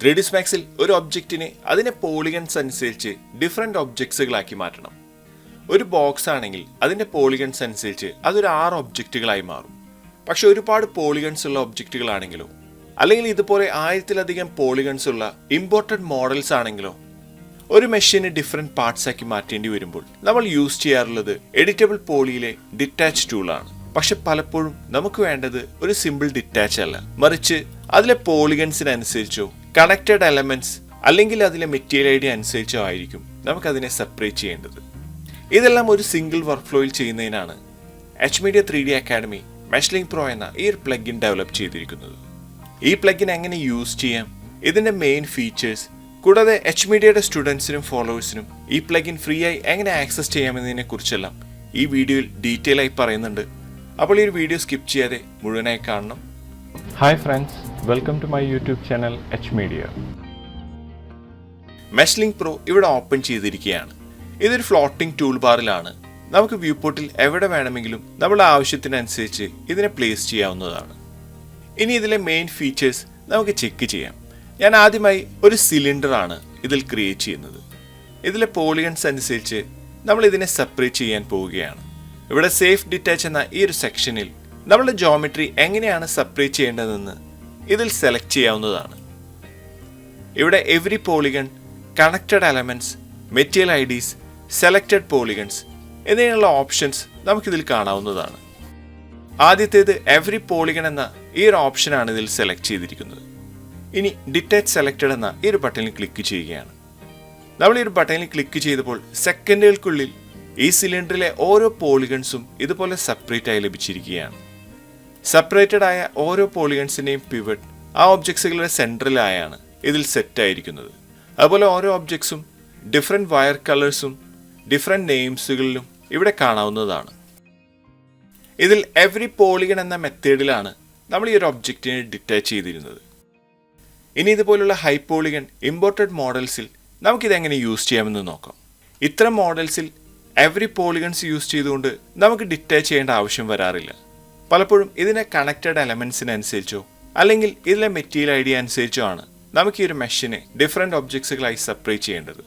3ds Maxൽ ഒരു ഒബ്ജക്റ്റിനെ അതിന്റെ പോളിഗൺസ് അനുസരിച്ച് ഡിഫറെന്റ് ഒബ്ജക്ട്സുകളാക്കി മാറ്റണം. ഒരു ബോക്സ് ആണെങ്കിൽ അതിന്റെ പോളിഗൺസ് അനുസരിച്ച് അതൊരു 6 ഒബ്ജക്റ്റുകളായി മാറും. പക്ഷെ ഒരുപാട് പോളിഗൺസ് ഉള്ള ഒബ്ജക്റ്റുകളാണെങ്കിലോ അല്ലെങ്കിൽ ഇതുപോലെ 1000-ലധികം പോളിഗൺസ് ഉള്ള ഇമ്പോർട്ടഡ് മോഡൽസ് ആണെങ്കിലോ ഒരു മെഷീനെ ഡിഫറെന്റ് പാർട്സ് ആക്കി മാറ്റേണ്ടി വരുമ്പോൾ നമ്മൾ യൂസ് ചെയ്യാറുള്ളത് എഡിറ്റബിൾ പോളിയിലെ ഡിറ്റാച്ച് ടൂളാണ്. പക്ഷെ പലപ്പോഴും നമുക്ക് വേണ്ടത് ഒരു സിമ്പിൾ ഡിറ്റാച്ച് അല്ല, മറിച്ച് അതിലെ പോളിഗൺസിനനുസരിച്ചോ കണക്റ്റഡ് എലമെന്റ്സ് അല്ലെങ്കിൽ അതിലെ മെറ്റീരിയൽ ഐഡി അനുസരിച്ചോ ആയിരിക്കും നമുക്കതിനെ സെപ്പറേറ്റ് ചെയ്യേണ്ടത്. ഇതെല്ലാം ഒരു സിംഗിൾ വർക്ക് ഫ്ലോയിൽ ചെയ്യുന്നതിനാണ് HMedia 3D Academy മെഷ്ലിംഗ് പ്രോ എന്ന ഈ ഒരു പ്ലഗിൻ ഡെവലപ്പ് ചെയ്തിരിക്കുന്നത്. ഈ പ്ലഗിൻ എങ്ങനെ യൂസ് ചെയ്യാം, ഇതിന്റെ മെയിൻ ഫീച്ചേഴ്സ്, കൂടാതെ HMediaയുടെ സ്റ്റുഡൻസിനും ഫോളോവേഴ്സിനും ഈ പ്ലഗിൻ ഫ്രീ ആയി എങ്ങനെ ആക്സസ് ചെയ്യാമെന്നതിനെ കുറിച്ചെല്ലാം ഈ വീഡിയോയിൽ ഡീറ്റെയിൽ ആയി പറയുന്നുണ്ട്. അപ്പോൾ ഈ ഒരു വീഡിയോ സ്കിപ്പ് ചെയ്യാതെ മുഴുവനായി കാണണം. Hi friends, welcome to my YouTube channel HMedia. മെഷ്ലിംഗ് പ്രോ ഇവിടെ ഓപ്പൺ ചെയ്തിരിക്കുകയാണ്. ഇതൊരു ഫ്ലോട്ടിംഗ് ടൂൾ ബാറിലാണ്. നമുക്ക് വ്യൂ പോർട്ടിൽ എവിടെ വേണമെങ്കിലും നമ്മുടെ ആവശ്യത്തിനനുസരിച്ച് ഇതിനെ പ്ലേസ് ചെയ്യാവുന്നതാണ്. ഇനി ഇതിലെ മെയിൻ ഫീച്ചേഴ്സ് നമുക്ക് ചെക്ക് ചെയ്യാം. ഞാൻ ആദ്യമായി ഒരു സിലിണ്ടർ ആണ് ഇതിൽ ക്രിയേറ്റ് ചെയ്യുന്നത്. ഇതിലെ പോളിഗൺസ് അനുസരിച്ച് നമ്മൾ ഇതിനെ സെപ്പറേറ്റ് ചെയ്യാൻ പോവുകയാണ്. ഇവിടെ സേഫ് ഡിറ്റാച്ച് എന്ന ഈ ഒരു സെക്ഷനിൽ നമ്മളുടെ ജോമെട്രി എങ്ങനെയാണ് സെപ്പറേറ്റ് ചെയ്യേണ്ടതെന്ന് ഇതിൽ സെലക്ട് ചെയ്യാവുന്നതാണ്. ഇവിടെ every polygon, connected elements, material IDs, selected polygons എന്നിങ്ങനെയുള്ള ഓപ്ഷൻസ് നമുക്കിതിൽ കാണാവുന്നതാണ്. ആദ്യത്തേത് എവറി പോളിഗൺ എന്ന ഈ ഒരു ഓപ്ഷനാണ് ഇതിൽ സെലക്ട് ചെയ്തിരിക്കുന്നത്. ഇനി ഡിറ്റാച്ച് സെലക്റ്റഡ് എന്ന ഈ ഒരു ബട്ടണിൽ ക്ലിക്ക് ചെയ്യുകയാണ്. നമ്മൾ ഈ ഒരു ബട്ടണിൽ ക്ലിക്ക് ചെയ്തപ്പോൾ സെക്കൻഡുകൾക്കുള്ളിൽ ഈ സിലിണ്ടറിലെ ഓരോ പോളിഗൺസും ഇതുപോലെ സെപ്പറേറ്റ് ആയി ലഭിച്ചിരിക്കുകയാണ്. സെപ്പറേറ്റഡ് ആയ ഓരോ പോളിഗൺസിന്റെയും പിവറ്റ് ആ ഒബ്ജക്ട്സുകളുടെ സെൻട്രലായാണ് ഇതിൽ സെറ്റ് ആയിരിക്കുന്നത്. അതുപോലെ ഓരോ ഒബ്ജക്ട്സും ഡിഫറെന്റ് വയർ കളേഴ്സും ഡിഫറെന്റ് നെയിംസുകളിലും ഇവിടെ കാണാവുന്നതാണ്. ഇതിൽ എവറി പോളിഗൺ എന്ന മെത്തേഡിലാണ് നമ്മൾ ഈ ഒരു ഒബ്ജക്റ്റിനെ ഡിറ്റാച്ച് ചെയ്തിരുന്നത്. ഇനി ഇതുപോലുള്ള ഹൈ പോളിഗൺ ഇമ്പോർട്ടഡ് മോഡൽസിൽ നമുക്കിതെങ്ങനെ യൂസ് ചെയ്യാമെന്ന് നോക്കാം. ഇത്തരം മോഡൽസിൽ എവറി പോളിഗൺസ് യൂസ് ചെയ്തുകൊണ്ട് നമുക്ക് ഡിറ്റാച്ച് ചെയ്യേണ്ട ആവശ്യം വരാറില്ല. പലപ്പോഴും ഇതിനെ കണക്റ്റഡ് എലമെന്റ്സിനനുസരിച്ചോ അല്ലെങ്കിൽ ഇതിലെ മെറ്റീരിയൽ ഐഡിയ അനുസരിച്ചോ ആണ് നമുക്ക് ഈ ഒരു മെഷിനെ ഡിഫറെന്റ് ഒബ്ജക്ട്സുകളായി സെപ്പറേറ്റ് ചെയ്യേണ്ടത്.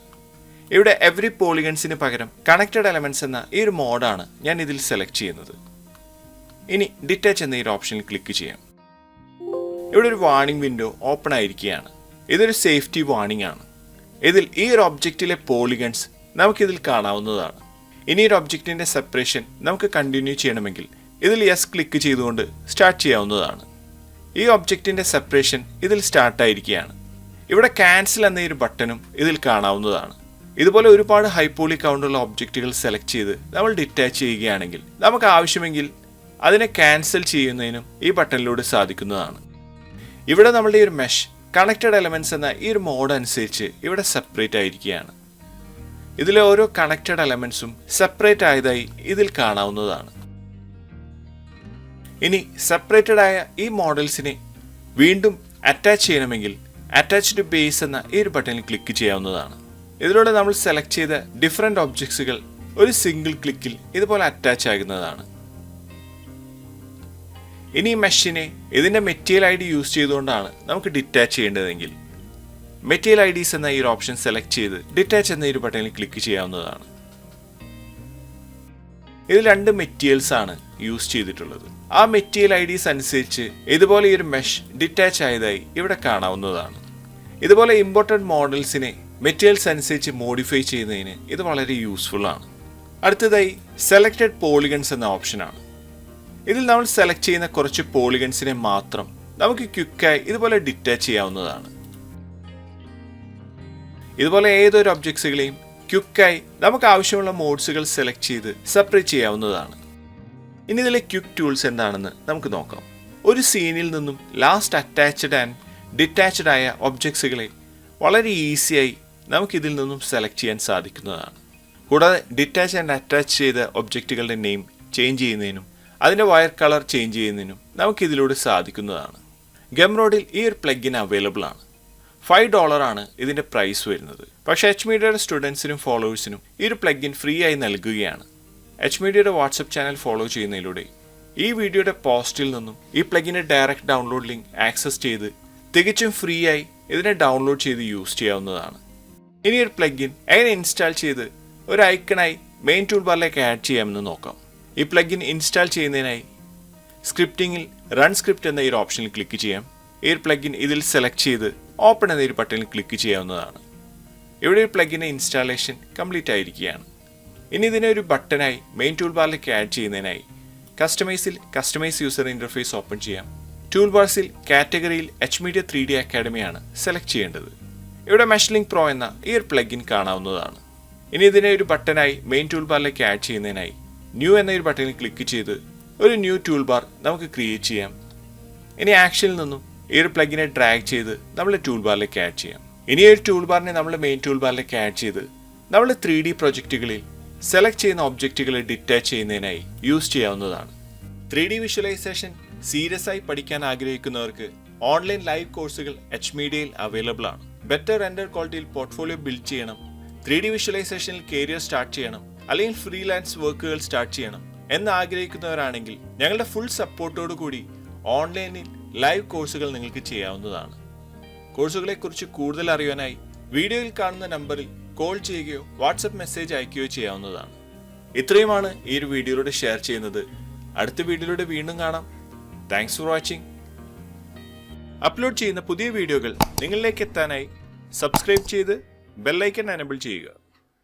ഇവിടെ എവറി പോളിഗൺസിന് പകരം കണക്റ്റഡ് എലമെന്റ്സ് എന്ന ഈ ഒരു മോഡാണ് ഞാൻ ഇതിൽ സെലക്ട് ചെയ്യുന്നത്. ഇനി ഡിറ്റാച്ച് എന്ന ഈ ഒരു ഓപ്ഷനിൽ ക്ലിക്ക് ചെയ്യാം. ഇവിടെ ഒരു വാർണിംഗ് വിൻഡോ ഓപ്പൺ ആയിരിക്കുകയാണ്. ഇതൊരു സേഫ്റ്റി വാർണിംഗ് ആണ്. ഇതിൽ ഈ ഒരു ഒബ്ജക്റ്റിലെ പോളിഗൺസ് നമുക്കിതിൽ കാണാവുന്നതാണ്. ഇനി ഒരു ഒബ്ജക്റ്റിന്റെ സെപ്പറേഷൻ നമുക്ക് കണ്ടിന്യൂ ചെയ്യണമെങ്കിൽ ഇതിൽ യെസ് ക്ലിക്ക് ചെയ്തുകൊണ്ട് സ്റ്റാർട്ട് ചെയ്യാവുന്നതാണ്. ഈ ഒബ്ജക്റ്റിന്റെ സെപ്പറേഷൻ ഇതിൽ സ്റ്റാർട്ട് ആയിരിക്കുകയാണ്. ഇവിടെ ക്യാൻസൽ എന്ന ഒരു ബട്ടണും ഇതിൽ കാണാവുന്നതാണ്. ഇതുപോലെ ഒരുപാട് ഹൈപോളി കൗണ്ടുള്ള ഒബ്ജക്റ്റുകൾ സെലക്ട് ചെയ്ത് നമ്മൾ ഡിറ്റാച്ച് ചെയ്യുകയാണെങ്കിൽ നമുക്ക് ആവശ്യമെങ്കിൽ അതിനെ ക്യാൻസൽ ചെയ്യുന്നതിനും ഈ ബട്ടണിലൂടെ സാധിക്കുന്നതാണ്. ഇവിടെ നമ്മളുടെ ഈ ഒരു മെഷ് കണക്റ്റഡ് എലമെന്റ്സ് എന്ന ഈ ഒരു മോഡ് അനുസരിച്ച് ഇവിടെ സെപ്പറേറ്റ് ആയിരിക്കുകയാണ്. ഇതിലെ ഓരോ കണക്റ്റഡ് എലമെന്റ്സും സെപ്പറേറ്റ് ആയതായി ഇതിൽ കാണാവുന്നതാണ്. ഇനി സെപ്പറേറ്റഡ് ആയ ഈ മോഡൽസിനെ വീണ്ടും അറ്റാച്ച് ചെയ്യണമെങ്കിൽ അറ്റാച്ച് ടു ബേസ് എന്ന ഈ ഒരു ബട്ടണിൽ ക്ലിക്ക് ചെയ്യാവുന്നതാണ്. ഇതിലൂടെ നമ്മൾ സെലക്ട് ചെയ്ത ഡിഫറെന്റ് ഒബ്ജക്ട്സുകൾ ഒരു സിംഗിൾ ക്ലിക്കിൽ ഇതുപോലെ അറ്റാച്ച് ആകുന്നതാണ്. ഇനി മെഷിനെ ഇതിന്റെ മെറ്റീരിയൽ ഐഡി യൂസ് ചെയ്തുകൊണ്ടാണ് നമുക്ക് ഡിറ്റാച്ച് ചെയ്യേണ്ടതെങ്കിൽ മെറ്റീരിയൽ ഐഡീസ് എന്ന ഈ ഒരു ഓപ്ഷൻ സെലക്ട് ചെയ്ത് ഡിറ്റാച്ച് എന്ന ഈ ഒരു ബട്ടണിൽ ക്ലിക്ക് ചെയ്യാവുന്നതാണ്. ഇതിൽ 2 മെറ്റീരിയൽസ് ആണ് യൂസ് ചെയ്തിട്ടുള്ളത്. ആ മെറ്റീരിയൽ ഐഡീസ് അനുസരിച്ച് ഇതുപോലെ ഈ ഒരു മെഷ് ഡിറ്റാച്ച് ആയതായി ഇവിടെ കാണാവുന്നതാണ്. ഇതുപോലെ ഇമ്പോർട്ടഡ് മോഡൽസിനെ മെറ്റീരിയൽസ് അനുസരിച്ച് മോഡിഫൈ ചെയ്യുന്നതിന് ഇത് വളരെ യൂസ്ഫുൾ ആണ്. അടുത്തതായി സെലക്റ്റഡ് പോളിഗൺസ് എന്ന ഓപ്ഷനാണ്. ഇതിൽ നമ്മൾ സെലക്ട് ചെയ്യുന്ന കുറച്ച് പോളിഗൺസിനെ മാത്രം നമുക്ക് ക്വിക്കായി ഇതുപോലെ ഡിറ്റാച്ച് ചെയ്യാവുന്നതാണ്. ഇതുപോലെ ഏതൊരു ഒബ്ജക്ട്സുകളെയും ക്വിക്കായി നമുക്ക് ആവശ്യമുള്ള മോഡ്സുകൾ സെലക്ട് ചെയ്ത് സെപ്പറേറ്റ് ചെയ്യാവുന്നതാണ്. ഇനി ഇതിലെ ക്വിക്ക് ടൂൾസ് എന്താണെന്ന് നമുക്ക് നോക്കാം. ഒരു സീനിൽ നിന്നും ലാസ്റ്റ് അറ്റാച്ച്ഡ് ആൻഡ് ഡിറ്റാച്ച്ഡ് ആയ ഒബ്ജക്ട്സുകളെ വളരെ ഈസിയായി നമുക്കിതിൽ നിന്നും സെലക്ട് ചെയ്യാൻ സാധിക്കുന്നതാണ്. കൂടാതെ ഡിറ്റാച്ച് ആൻഡ് അറ്റാച്ച് ചെയ്ത ഒബ്ജക്റ്റുകളുടെ നെയിം ചേഞ്ച് ചെയ്യുന്നതിനും അതിൻ്റെ വയർ കളർ ചേഞ്ച് ചെയ്യുന്നതിനും നമുക്കിതിലൂടെ സാധിക്കുന്നതാണ്. ഗംറോഡിൽ ഈ ഒരു പ്ലഗിൻ അവൈലബിൾ ആണ്. $5 ആണ് ഇതിൻ്റെ പ്രൈസ് വരുന്നത്. പക്ഷേ HMediaയുടെ സ്റ്റുഡൻസിനും ഫോളോവേഴ്സിനും ഈ ഒരു പ്ലഗിൻ ഫ്രീ ആയി നൽകുകയാണ്. HMediaയുടെ വാട്സപ്പ് ചാനൽ ഫോളോ ചെയ്യുന്നതിലൂടെ ഈ വീഡിയോയുടെ പോസ്റ്റിൽ നിന്നും ഈ പ്ലഗിൻ്റെ ഡയറക്റ്റ് ഡൗൺലോഡ് ലിങ്ക് ആക്സസ് ചെയ്ത് തികച്ചും ഫ്രീ ആയി ഇതിനെ ഡൗൺലോഡ് ചെയ്ത് യൂസ് ചെയ്യാവുന്നതാണ്. ഇനി ഒരു പ്ലഗിൻ എങ്ങനെ ഇൻസ്റ്റാൾ ചെയ്ത് ഒരു ഐക്കണായി മെയിൻ ടൂൾ ബാറിലേക്ക് ആഡ് ചെയ്യാമെന്ന് നോക്കാം. ഈ പ്ലഗിൻ ഇൻസ്റ്റാൾ ചെയ്യുന്നതിനായി സ്ക്രിപ്റ്റിംഗിൽ റൺ സ്ക്രിപ്റ്റ് എന്ന ഈ ഓപ്ഷനിൽ ക്ലിക്ക് ചെയ്യാം. ഈ പ്ലഗിൻ ഇതിൽ സെലക്ട് ചെയ്ത് ഓപ്പൺ എന്ന ഒരു ബട്ടണിൽ ക്ലിക്ക് ചെയ്യാവുന്നതാണ്. ഇവിടെ ഒരു പ്ലഗിൻ്റെ ഇൻസ്റ്റാളേഷൻ കംപ്ലീറ്റ് ആയിരിക്കുകയാണ്. ഇനി ഇതിനെ ഒരു ബട്ടണായി മെയിൻ ടൂൾ ബാറിലേക്ക് ആഡ് ചെയ്യുന്നതിനായി കസ്റ്റമൈസിൽ കസ്റ്റമൈസ് യൂസർ ഇൻ്റർഫേസ് ഓപ്പൺ ചെയ്യാം. ടൂൾ ബാർസിൽ കാറ്റഗറിയിൽ HMedia 3D അക്കാഡമിയാണ് സെലക്ട് ചെയ്യേണ്ടത്. ഇവിടെ മെഷ്ലിങ്ക് പ്രോ എന്ന ഈ ഒരു പ്ലഗിൻ കാണാവുന്നതാണ്. ഇനി ഇതിനെ ഒരു ബട്ടണായി മെയിൻ ടൂൾ ബാറിലേക്ക് ആഡ് ചെയ്യുന്നതിനായി ന്യൂ എന്ന ഒരു ബട്ടണിൽ ക്ലിക്ക് ചെയ്ത് ഒരു ന്യൂ ടൂൾ ബാർ നമുക്ക് ക്രിയേറ്റ് ചെയ്യാം. ഇനി ആക്ഷനിൽ നിന്നും ഈ ഒരു പ്ലഗിനെ ഡ്രാഗ് ചെയ്ത് നമ്മൾ ടൂൾ ബാറിലേക്ക് ആഡ് ചെയ്യാം. ഇനി ഒരു ടൂൾ ബാറിനെ നമ്മൾ മെയിൻ ടൂൾ ബാറിലേക്ക് ആഡ് ചെയ്ത് നമ്മൾ 3D പ്രൊജക്റ്റുകളിൽ സെലക്ട് ചെയ്യുന്ന ഒബ്ജക്റ്റുകളെ ഡിറ്റാച്ച് ചെയ്യുന്നതിനായി യൂസ് ചെയ്യാവുന്നതാണ്. 3D വിഷ്വലൈസേഷൻ സീരിയസ് ആയി പഠിക്കാൻ ആഗ്രഹിക്കുന്നവർക്ക് ഓൺലൈൻ ലൈവ് കോഴ്സുകൾ HMediaയിൽ അവൈലബിൾ ആണ്. ബെറ്റർ റെൻഡർ ക്വാളിറ്റിയിൽ പോർട്ട്ഫോളിയോ ബിൽഡ് ചെയ്യണം, 3D വിഷ്വലൈസേഷനിൽ കരിയർ സ്റ്റാർട്ട് ചെയ്യണം, അല്ലെങ്കിൽ ഫ്രീലാൻസ് വർക്കുകൾ സ്റ്റാർട്ട് ചെയ്യണം എന്ന് ആഗ്രഹിക്കുന്നവരാണെങ്കിൽ ഞങ്ങളുടെ ഫുൾ സപ്പോർട്ടോടു കൂടി ഓൺലൈനിൽ ലൈവ് കോഴ്സുകൾ നിങ്ങൾക്ക് ചെയ്യാവുന്നതാണ്. കോഴ്സുകളെക്കുറിച്ച് കൂടുതൽ അറിയാനായി വീഡിയോയിൽ കാണുന്ന നമ്പറിൽ കോൾ ചെയ്യുകയോ വാട്സപ്പ് മെസ്സേജ് അയക്കുകയോ ചെയ്യാവുന്നതാണ്. ഇത്രയുമാണ് ഈ ഒരു വീഡിയോയിലൂടെ ഷെയർ ചെയ്യുന്നത്. അടുത്ത വീഡിയോയിലൂടെ വീണ്ടും കാണാം. Thanks for watching. അപ്ലോഡ് ചെയ്യുന്ന പുതിയ വീഡിയോകൾ നിങ്ങളിലേക്ക് എത്താനായി സബ്സ്ക്രൈബ് ചെയ്ത് ബെൽ ഐക്കൺ എനേബിൾ ചെയ്യുക.